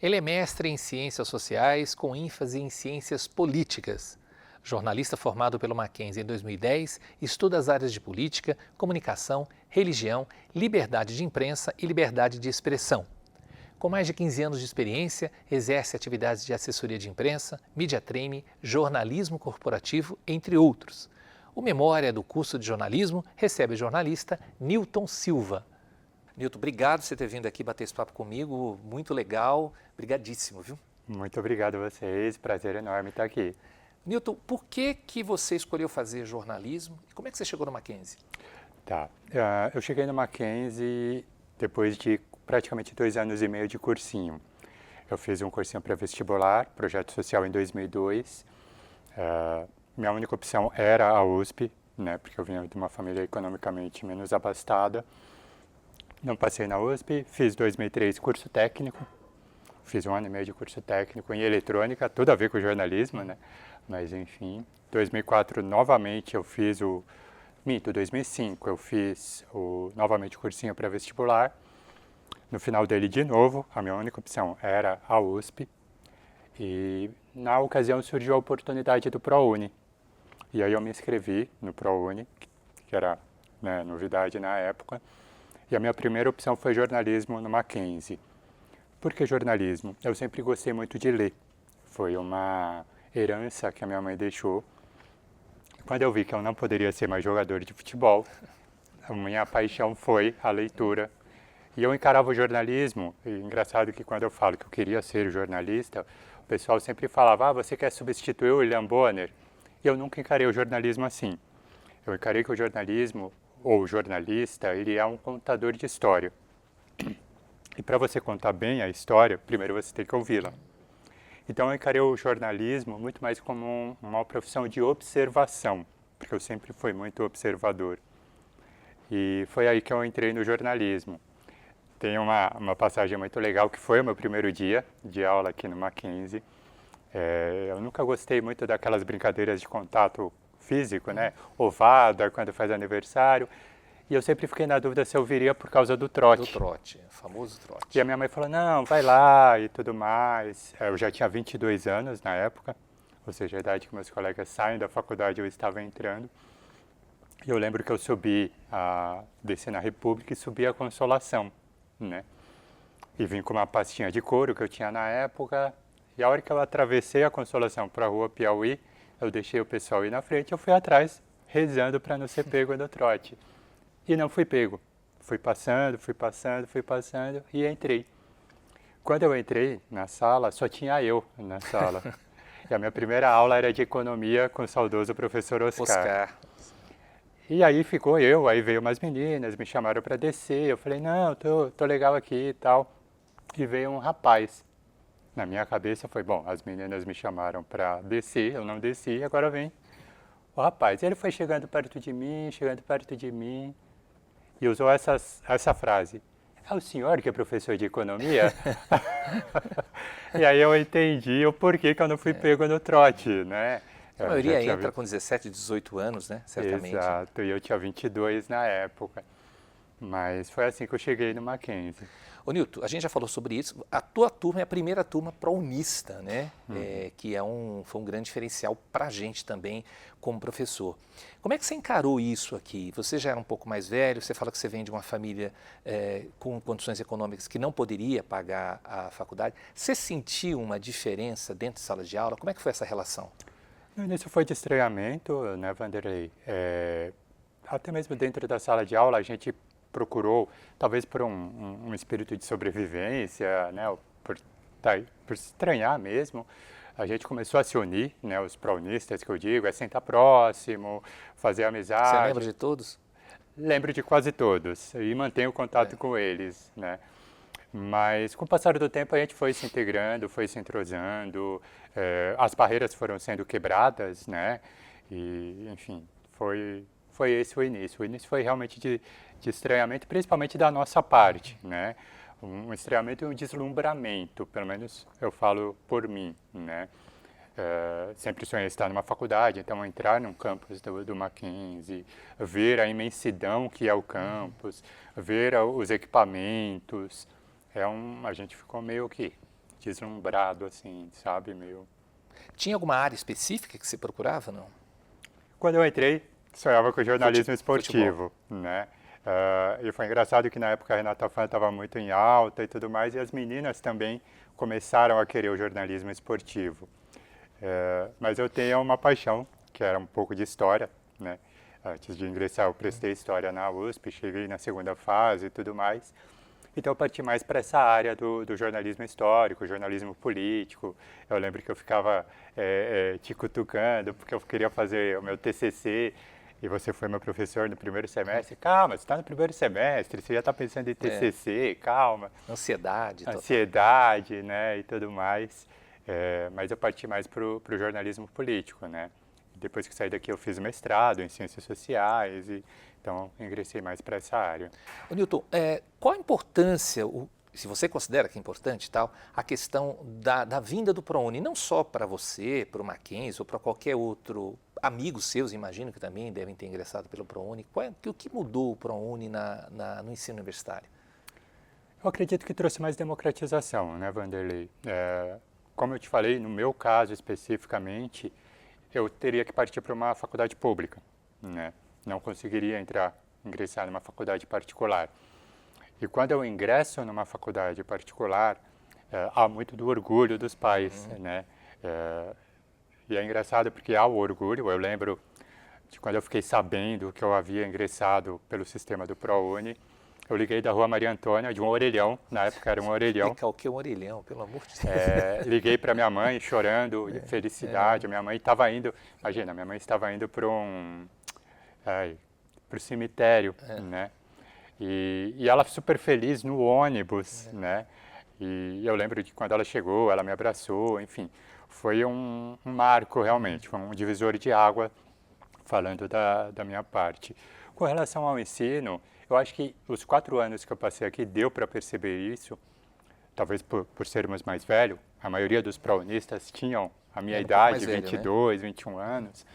Ele é mestre em Ciências Sociais com ênfase em Ciências Políticas. Jornalista formado pelo Mackenzie em 2010, estuda as áreas de política, comunicação, religião, liberdade de imprensa e liberdade de expressão. Com mais de 15 anos de experiência, exerce atividades de assessoria de imprensa, media training, jornalismo corporativo, entre outros. O Memória do curso de jornalismo recebe o jornalista Newton Silva. Newton, obrigado por você ter vindo aqui bater esse papo comigo, muito legal, brigadíssimo, viu? Muito obrigado a vocês, prazer enorme estar aqui. Newton, por que você escolheu fazer jornalismo e como é que você chegou no Mackenzie? Tá, eu cheguei no Mackenzie depois de praticamente 2 anos e meio de cursinho. Eu fiz um cursinho pré-vestibular, projeto social em 2002. Minha única opção era a USP, né, porque eu vinha de uma família economicamente menos abastada. Não passei na USP, fiz 2003 curso técnico, fiz 1 ano e meio de curso técnico em eletrônica, tudo a ver com jornalismo, né? Mas enfim, 2004 novamente eu fiz 2005 eu fiz novamente o cursinho pré-vestibular. No final dele de novo, a minha única opção era a USP. E na ocasião surgiu a oportunidade do ProUni. E aí eu me inscrevi no ProUni, que era, né, novidade na época. E a minha primeira opção foi jornalismo no Mackenzie. Por que jornalismo? Eu sempre gostei muito de ler. Foi uma herança que a minha mãe deixou. Quando eu vi que eu não poderia ser mais jogador de futebol, a minha paixão foi a leitura. E eu encarava o jornalismo, e engraçado que quando eu falo que eu queria ser jornalista, o pessoal sempre falava, você quer substituir o William Bonner? E eu nunca encarei o jornalismo assim. Eu encarei que o jornalismo, ou o jornalista, ele é um contador de história. E para você contar bem a história, primeiro você tem que ouvi-la. Então eu encarei o jornalismo muito mais como uma profissão de observação, porque eu sempre fui muito observador. E foi aí que eu entrei no jornalismo. Tem uma passagem muito legal, que foi o meu primeiro dia de aula aqui no Mackenzie. Eu nunca gostei muito daquelas brincadeiras de contato físico, né? Ovada, quando faz aniversário. E eu sempre fiquei na dúvida se eu viria por causa do trote. Do trote, famoso trote. E a minha mãe falou, não, vai lá e tudo mais. Eu já tinha 22 anos na época, ou seja, a idade que meus colegas saem da faculdade eu estava entrando. E eu lembro que eu desci na República e subi a Consolação, né? E vim com uma pastinha de couro que eu tinha na época. E a hora que eu atravessei a Consolação para a Rua Piauí, eu deixei o pessoal ir na frente, eu fui atrás, rezando para não ser pego no trote. E não fui pego. Fui passando e entrei. Quando eu entrei na sala, só tinha eu na sala. E a minha primeira aula era de economia com o saudoso professor Oscar. E aí ficou aí veio umas meninas, me chamaram para descer. Eu falei, não, tô legal aqui e tal. E veio um rapaz. Na minha cabeça foi, bom, as meninas me chamaram para descer, eu não desci, agora vem o rapaz. Ele foi chegando perto de mim, e usou essa frase. É o senhor que é professor de economia? E aí eu entendi o porquê que eu não fui pego no trote, né? A maioria entra com 17, 18 anos, né? Certamente. Exato, e eu tinha 22 na época. Mas foi assim que eu cheguei no Mackenzie. Ô Newton, a gente já falou sobre isso. A tua turma é a primeira turma prounista, né? Que foi um grande diferencial para a gente também como professor. Como é que você encarou isso aqui? Você já era um pouco mais velho, você fala que você vem de uma família com condições econômicas que não poderia pagar a faculdade. Você sentiu uma diferença dentro de sala de aula? Como é que foi essa relação? No início foi de estranhamento, né, Vanderlei? Até mesmo dentro da sala de aula a gente procurou, talvez por um espírito de sobrevivência, né, por estranhar mesmo, a gente começou a se unir, né, os prounistas que eu digo, sentar próximo, fazer amizade. Você lembra de todos? Lembro de quase todos e mantenho contato com eles, né. Mas com o passar do tempo a gente foi se integrando, foi se entrosando, as barreiras foram sendo quebradas, né, e enfim, foi esse o início. O início foi realmente de estranhamento, principalmente da nossa parte, né? Um estranhamento e um deslumbramento, pelo menos eu falo por mim, né? Sempre sonhei estar numa faculdade, então entrar num campus do Mackenzie, ver a imensidão que é o campus, ver os equipamentos, a gente ficou meio que deslumbrado, assim, sabe, meio... Tinha alguma área específica que você procurava, não? Quando eu entrei, sonhava com jornalismo esportivo, Futebol. né? E foi engraçado que na época a Renata Fã estava muito em alta e tudo mais, e as meninas também começaram a querer o jornalismo esportivo. Mas eu tenho uma paixão, que era um pouco de história, né? Antes de ingressar, eu prestei história na USP, cheguei na segunda fase e tudo mais. Então eu parti mais para essa área do jornalismo histórico, jornalismo político. Eu lembro que eu ficava te cutucando porque eu queria fazer o meu TCC e você foi meu professor no primeiro semestre. Calma, você está no primeiro semestre, você já está pensando em TCC, calma. Ansiedade. Ansiedade, né, e tudo mais. Mas eu parti mais para o jornalismo político, né. Depois que saí daqui eu fiz mestrado em ciências sociais e então ingressei mais para essa área. Ô, Newton, qual a importância, se você considera que é importante tal, a questão da vinda do ProUni, não só para você, para o Mackenzie ou para qualquer outro amigo seus, imagino que também devem ter ingressado pelo ProUni. O que mudou o ProUni no ensino universitário? Eu acredito que trouxe mais democratização, né, Vanderlei? Como eu te falei, no meu caso especificamente, eu teria que partir para uma faculdade pública, né? Não conseguiria ingressar numa faculdade particular. E quando eu ingresso numa faculdade particular, há muito do orgulho dos pais, né? E é engraçado porque há o orgulho. Eu lembro de quando eu fiquei sabendo que eu havia ingressado pelo sistema do ProUni, eu liguei da Rua Maria Antônia, de um orelhão, na época era um orelhão. Explica o que é um orelhão, pelo amor de Deus. Liguei para minha mãe chorando de felicidade. Minha mãe estava indo, imagina, minha mãe estava indo para o cemitério, né? E ela super feliz no ônibus, né? E eu lembro de quando ela chegou, ela me abraçou, enfim. Foi um marco realmente, foi um divisor de água, falando da minha parte. Com relação ao ensino, eu acho que os 4 anos que eu passei aqui deu para perceber isso, talvez por sermos mais velhos. A maioria dos praunistas tinham a minha idade, velho, 22, né? 21 anos.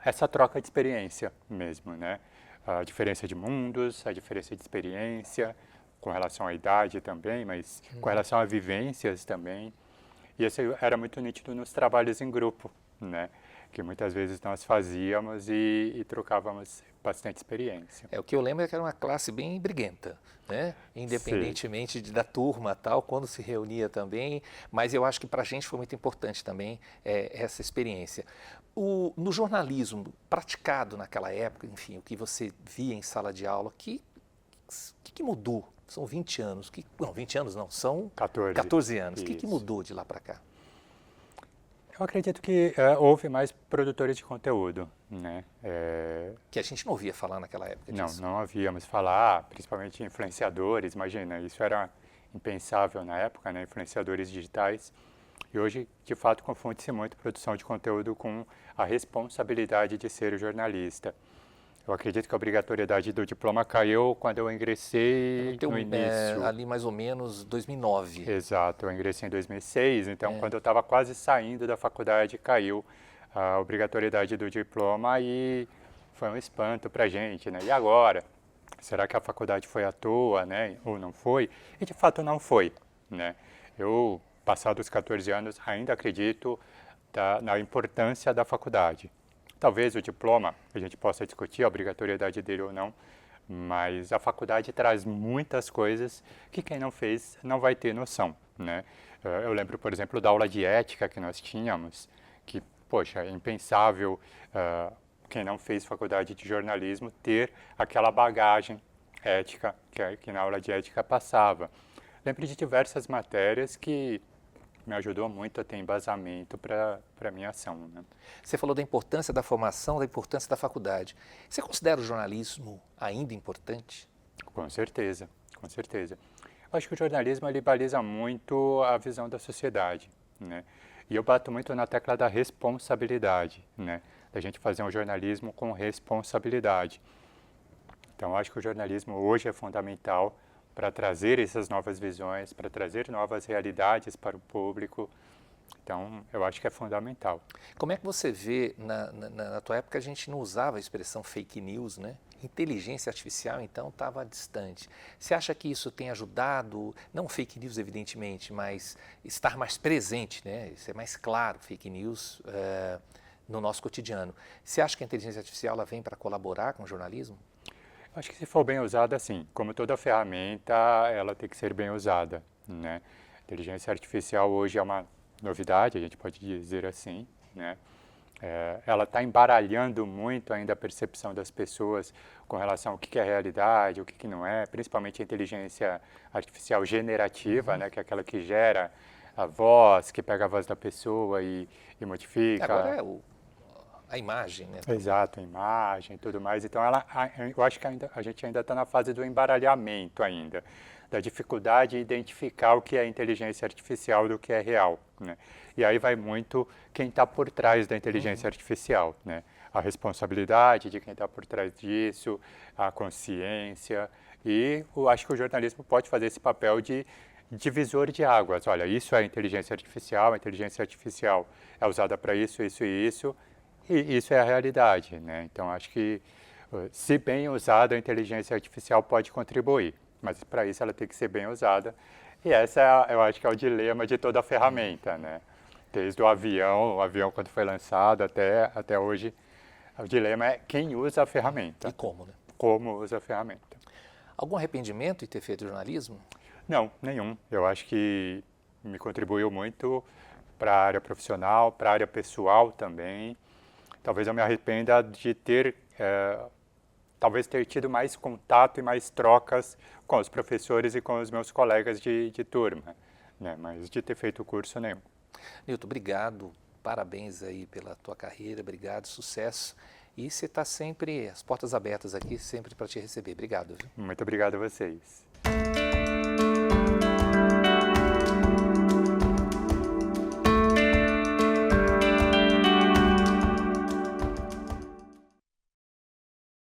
Essa troca de experiência mesmo, né? A diferença de mundos, a diferença de experiência, com relação à idade também, mas com relação a vivências também. E isso era muito nítido nos trabalhos em grupo, né? Que muitas vezes nós fazíamos e trocávamos bastante experiência. O que eu lembro é que era uma classe bem briguenta, né? Independentemente da turma tal, quando se reunia também, mas eu acho que para a gente foi muito importante também essa experiência. No jornalismo praticado naquela época, enfim, o que você via em sala de aula, o que mudou? São 20 anos, não, 20 anos não, são 14 anos. O que mudou de lá para cá? Eu acredito que houve mais produtores de conteúdo, né? Que a gente não ouvia falar naquela época disso. Não havíamos falar, principalmente influenciadores, imagina, isso era impensável na época, né? Influenciadores digitais. E hoje, de fato, confunde-se muito produção de conteúdo com a responsabilidade de ser o jornalista. Eu acredito que a obrigatoriedade do diploma caiu quando eu ingressei no início. Ali mais ou menos 2009. Exato, eu ingressei em 2006, então quando eu estava quase saindo da faculdade caiu a obrigatoriedade do diploma e foi um espanto para a gente, né? E agora? Será que a faculdade foi à toa, né? Ou não foi? E de fato não foi, né? Eu, passados os 14 anos, ainda acredito na importância da faculdade. Talvez o diploma, a gente possa discutir a obrigatoriedade dele ou não, mas a faculdade traz muitas coisas que quem não fez não vai ter noção, né? Eu lembro, por exemplo, da aula de ética que nós tínhamos, que, poxa, é impensável quem não fez faculdade de jornalismo ter aquela bagagem ética que na aula de ética passava. Lembro de diversas matérias que me ajudou muito a ter embasamento para a minha ação, né? Você falou da importância da formação, da importância da faculdade. Você considera o jornalismo ainda importante? Com certeza, com certeza. Eu acho que o jornalismo ele baliza muito a visão da sociedade, né? E eu bato muito na tecla da responsabilidade, né? Da gente fazer um jornalismo com responsabilidade. Então, eu acho que o jornalismo hoje é fundamental para trazer essas novas visões, para trazer novas realidades para o público. Então, eu acho que é fundamental. Como é que você vê, na tua época a gente não usava a expressão fake news, né? inteligência artificial, então, estava distante. Você acha que isso tem ajudado, não fake news, evidentemente, mas estar mais presente, né? Isso é mais claro, fake news, no nosso cotidiano. Você acha que a inteligência artificial ela vem para colaborar com o jornalismo? Acho que se for bem usada, sim. Como toda ferramenta, ela tem que ser bem usada, né? A inteligência artificial hoje é uma novidade, a gente pode dizer assim, né? Ela está embaralhando muito ainda a percepção das pessoas com relação ao que é realidade, o que não é, principalmente a inteligência artificial generativa, né? Que é aquela que gera a voz, que pega a voz da pessoa e modifica. Agora é a imagem, né? Exato, a imagem e tudo mais. Então, eu acho que a gente ainda está na fase do embaralhamento ainda, da dificuldade de identificar o que é inteligência artificial do que é real, né? E aí vai muito quem está por trás da inteligência artificial, né? A responsabilidade de quem está por trás disso, a consciência. E eu acho que o jornalismo pode fazer esse papel de divisor de águas. Olha, isso é inteligência artificial, a inteligência artificial é usada para isso, isso e isso. E isso é a realidade, né? Então, acho que, se bem usada, a inteligência artificial pode contribuir, mas para isso ela tem que ser bem usada. E eu acho que é o dilema de toda a ferramenta, né? Desde o avião quando foi lançado até hoje, o dilema é quem usa a ferramenta. E como, né? Como usa a ferramenta. Algum arrependimento em ter feito jornalismo? Não, nenhum. Eu acho que me contribuiu muito para a área profissional, para a área pessoal também. Talvez eu me arrependa de talvez ter tido mais contato e mais trocas com os professores e com os meus colegas de turma, né? Mas de ter feito o curso, nenhum. Nilton, obrigado, parabéns aí pela tua carreira, obrigado, sucesso. E você está sempre, as portas abertas aqui, sempre para te receber. Obrigado. Viu? Muito obrigado a vocês.